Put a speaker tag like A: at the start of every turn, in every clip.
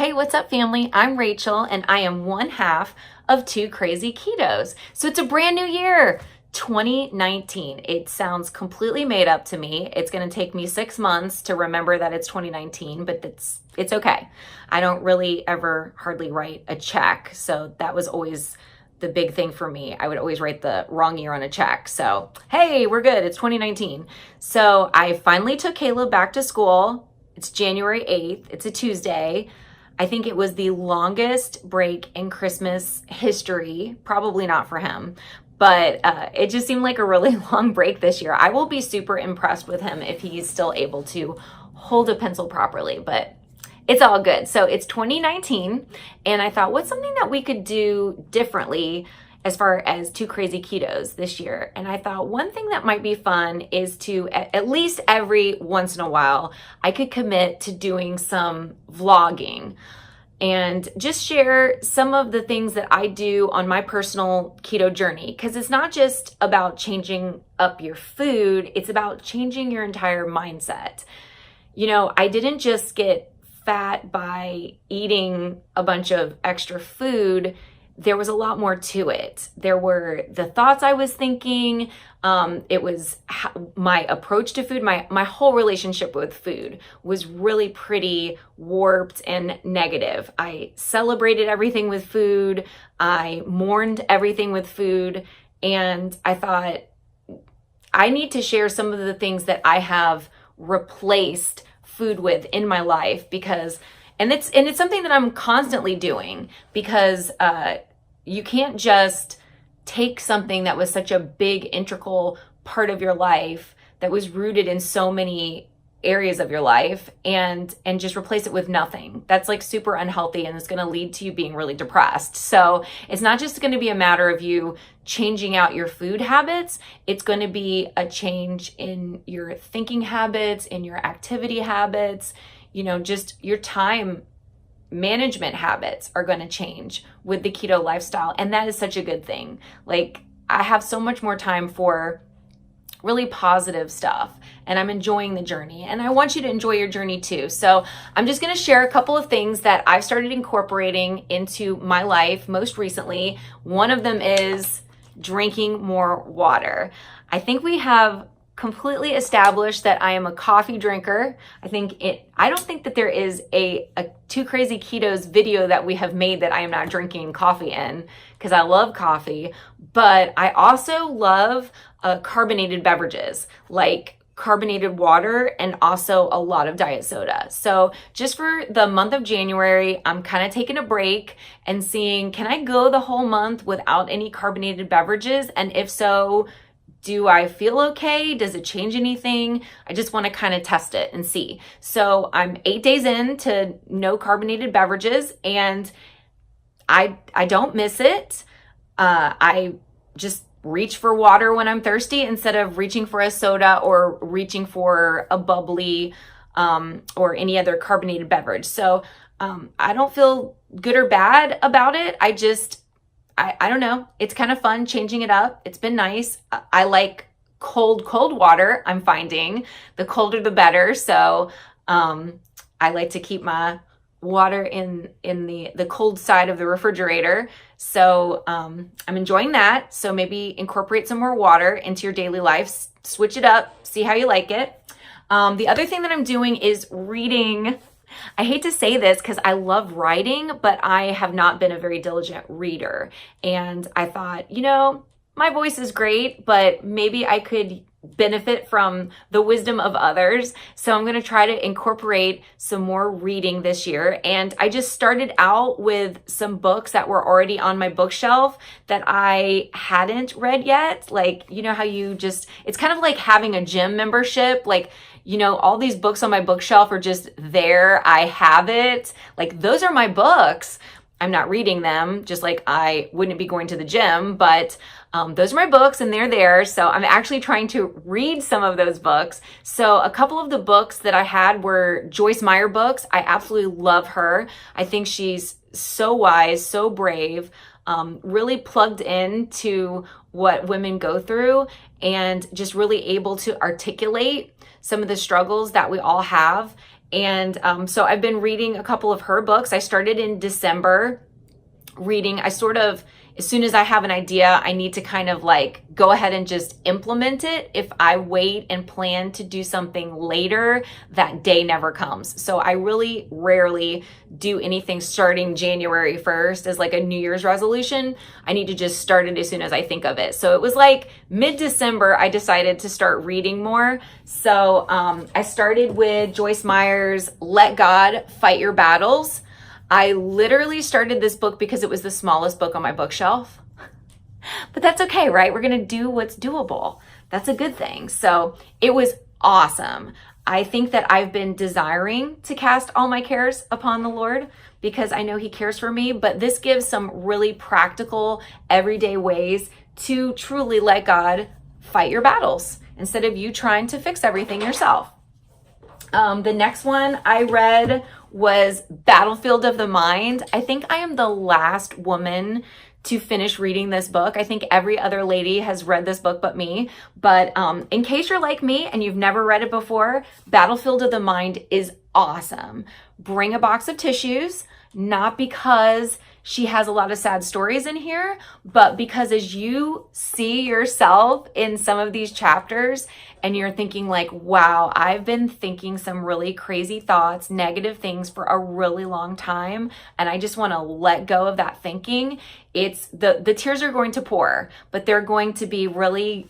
A: Hey, what's up, family? I'm Rachel, and I am one half of Two Crazy Ketos. So it's a brand new year, 2019. It sounds completely made up to me. It's going to take me 6 months to remember that it's 2019, but it's okay. I don't really ever hardly write a check, so that was always the big thing for me. I would always write the wrong year on a check. So, hey, we're good. It's 2019. So I finally took Caleb back to school. It's January 8th. It's a Tuesday. I think it was the longest break in Christmas history. Probably not for him, but it just seemed like a really long break this year. I will be super impressed with him if he's still able to hold a pencil properly, but it's all good. So it's 2019, and I thought, what's something that we could do differently as far as Two Crazy Ketos this year? And I thought one thing that might be fun is to, at least every once in a while, I could commit to doing some vlogging and just share some of the things that I do on my personal keto journey. Because it's not just about changing up your food, it's about changing your entire mindset. You know, I didn't just get fat by eating a bunch of extra food. There was a lot more to it. There were the thoughts I was thinking. It was my approach to food. My whole relationship with food was really pretty warped and negative. I celebrated everything with food. I mourned everything with food. And I thought, I need to share some of the things that I have replaced food with in my life, because it's something that I'm constantly doing, because you can't just take something that was such a big integral part of your life, that was rooted in so many areas of your life, and just replace it with nothing. That's like super unhealthy, and it's going to lead to you being really depressed. So it's not just going to be a matter of you changing out your food habits. It's going to be a change in your thinking habits, in your activity habits, just your time management habits are going to change with the keto lifestyle. And that is such a good thing. Like, I have so much more time for really positive stuff, and I'm enjoying the journey, and I want you to enjoy your journey too. So I'm just going to share a couple of things that I've started incorporating into my life most recently. One of them is drinking more water. I think we have completely established that I am a coffee drinker. I don't think that there is a Two Crazy Ketos video that we have made that I am not drinking coffee in, because I love coffee. But I also love carbonated beverages, like carbonated water, and also a lot of diet soda. So just for the month of January, I'm kind of taking a break and seeing, can I go the whole month without any carbonated beverages? And if so, do I feel okay? Does it change anything? I just want to kind of test it and see. So I'm 8 days in to no carbonated beverages, and I don't miss it. I just reach for water when I'm thirsty instead of reaching for a soda or reaching for a bubbly or any other carbonated beverage. So I don't feel good or bad about it. I don't know. It's kind of fun changing it up. It's been nice. I like cold water. I'm finding the colder the better. So I like to keep my water in the cold side of the refrigerator. So I'm enjoying that. So maybe incorporate some more water into your daily life. Switch it up. See how you like it. The other thing that I'm doing is reading. I hate to say this because I love writing, but I have not been a very diligent reader. And I thought, my voice is great, but maybe I could benefit from the wisdom of others. So I'm going to try to incorporate some more reading this year. And I just started out with some books that were already on my bookshelf that I hadn't read yet. Like, how it's kind of like having a gym membership. Like, all these books on my bookshelf are just there. I have it. Like, those are my books. I'm not reading them, just like I wouldn't be going to the gym, but those are my books and they're there. So I'm actually trying to read some of those books. So a couple of the books that I had were Joyce Meyer books. I absolutely love her. I think she's so wise, so brave, really plugged into what women go through, and just really able to articulate some of the struggles that we all have And so I've been reading a couple of her books. I started in December reading. I sort of, as soon as I have an idea, I need to kind of like go ahead and just implement it. If I wait and plan to do something later, that day never comes. So I really rarely do anything starting January 1st as like a New Year's resolution. I need to just start it as soon as I think of it. So it was like mid-December, I decided to start reading more. So I started with Joyce Meyer's Let God Fight Your Battles. I literally started this book because it was the smallest book on my bookshelf. But that's okay, right? We're going to do what's doable. That's a good thing. So it was awesome. I think that I've been desiring to cast all my cares upon the Lord because I know He cares for me. But this gives some really practical, everyday ways to truly let God fight your battles instead of you trying to fix everything yourself. The next one I read was Battlefield of the Mind. I think I am the last woman to finish reading this book. I think every other lady has read this book but me. But in case you're like me and you've never read it before, Battlefield of the Mind is awesome. Bring a box of tissues, not because she has a lot of sad stories in here, but because as you see yourself in some of these chapters and you're thinking like, wow, I've been thinking some really crazy thoughts, negative things for a really long time, and I just want to let go of that thinking. It's the tears are going to pour, but they're going to be really,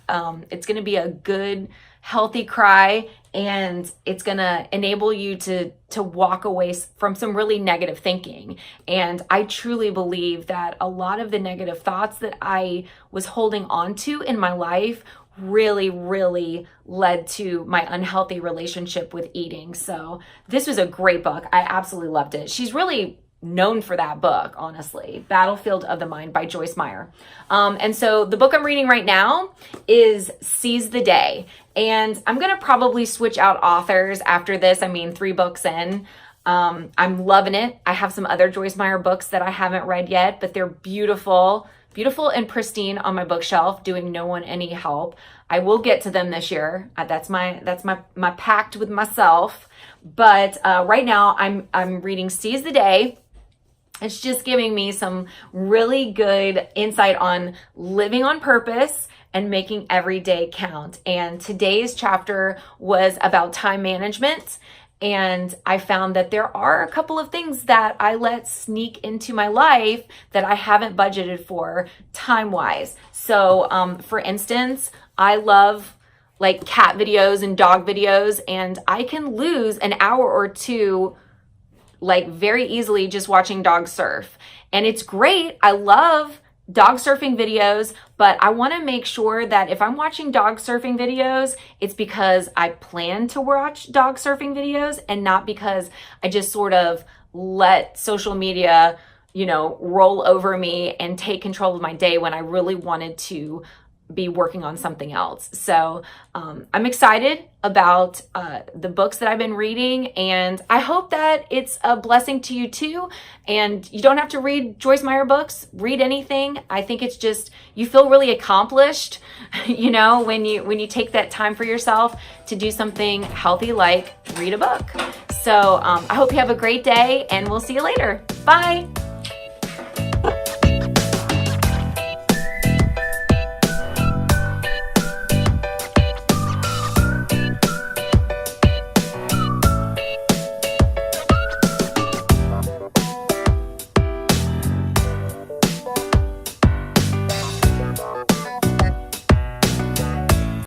A: it's going to be a good, healthy cry, and it's going to enable you to walk away from some really negative thinking. And I truly believe that a lot of the negative thoughts that I was holding on to in my life really, really led to my unhealthy relationship with eating. So this was a great book. I absolutely loved it. She's really known for that book, honestly. Battlefield of the Mind by Joyce Meyer. And so the book I'm reading right now is Seize the Day. And I'm going to probably switch out authors after this. I mean, 3 books in. I'm loving it. I have some other Joyce Meyer books that I haven't read yet, but they're beautiful, beautiful and pristine on my bookshelf, doing no one any help. I will get to them this year. That's my pact with myself. But right now I'm reading Seize the Day. It's just giving me some really good insight on living on purpose and making every day count. And today's chapter was about time management. And I found that there are a couple of things that I let sneak into my life that I haven't budgeted for time-wise. So for instance, I love like cat videos and dog videos, and I can lose an hour or two like very easily just watching dogs surf. And it's great. I love dog surfing videos, but I want to make sure that if I'm watching dog surfing videos, it's because I plan to watch dog surfing videos and not because I just sort of let social media, roll over me and take control of my day when I really wanted to be working on something else. So I'm excited about the books that I've been reading, and I hope that it's a blessing to you too. And you don't have to read Joyce Meyer books, read anything. I think it's just, you feel really accomplished, when you take that time for yourself to do something healthy like read a book. So I hope you have a great day, and we'll see you later. Bye.